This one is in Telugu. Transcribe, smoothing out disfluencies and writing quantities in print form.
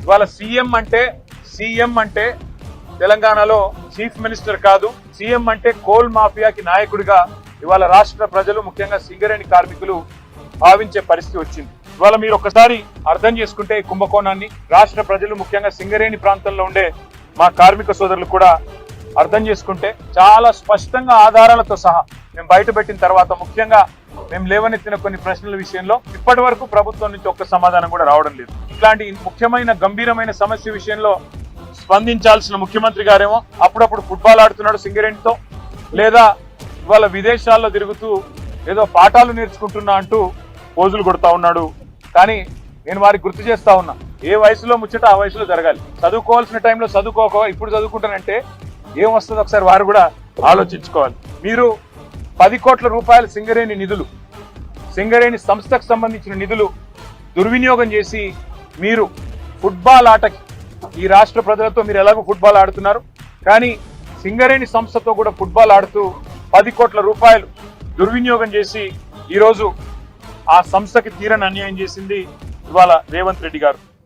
ఇవాళ సీఎం అంటే తెలంగాణలో చీఫ్ మినిస్టర్ కాదు, సీఎం అంటే కోల్ మాఫియాకి నాయకుడిగా ఇవాళ రాష్ట్ర ప్రజలు ముఖ్యంగా సింగరేణి కార్మికులు భావించే పరిస్థితి వచ్చింది. ఇవాళ మీరు ఒక్కసారి అర్థం చేసుకుంటే కుంభకోణాన్ని రాష్ట్ర ప్రజలు ముఖ్యంగా సింగరేణి ప్రాంతంలో ఉండే మా కార్మిక సోదరులు కూడా అర్థం చేసుకుంటే చాలా స్పష్టంగా ఆధారాలతో సహా మేము బయట పెట్టిన తర్వాత ముఖ్యంగా మేము లేవనెత్తిన కొన్ని ప్రశ్నల విషయంలో ఇప్పటి వరకు ప్రభుత్వం నుంచి ఒక్క సమాధానం కూడా రావడం లేదు. ఇట్లాంటి ముఖ్యమైన గంభీరమైన సమస్య విషయంలో స్పందించాల్సిన ముఖ్యమంత్రి గారేమో అప్పుడప్పుడు ఫుట్బాల్ ఆడుతున్నాడు సింగరేణితో, లేదా ఇవాళ విదేశాల్లో తిరుగుతూ ఏదో పాఠాలు నేర్చుకుంటున్నా అంటూ పోజులు కొడతా ఉన్నాడు. కానీ నేను వారికి గుర్తు చేస్తా ఉన్నా, ఏ వయసులో ముచ్చట ఆ వయసులో జరగాలి. చదువుకోవాల్సిన టైంలో చదువుకోక ఇప్పుడు చదువుకుంటానంటే ఏం వస్తుందో ఒకసారి వారు కూడా ఆలోచించుకోవాలి. మీరు 10 కోట్ల రూపాయల సింగరేణి నిధులు, సింగరేణి సంస్థకు సంబంధించిన నిధులు దుర్వినియోగం చేసి మీరు ఫుట్బాల్ ఆటకి ఈ రాష్ట్ర ప్రజలతో మీరు ఎలాగో ఫుట్బాల్ ఆడుతున్నారు, కానీ సింగరేణి సంస్థతో కూడా ఫుట్బాల్ ఆడుతూ 10 కోట్ల రూపాయలు దుర్వినియోగం చేసి ఈరోజు ఆ సంస్థకి తీరని అన్యాయం చేసింది ఇవాళ రేవంత్ రెడ్డి గారు.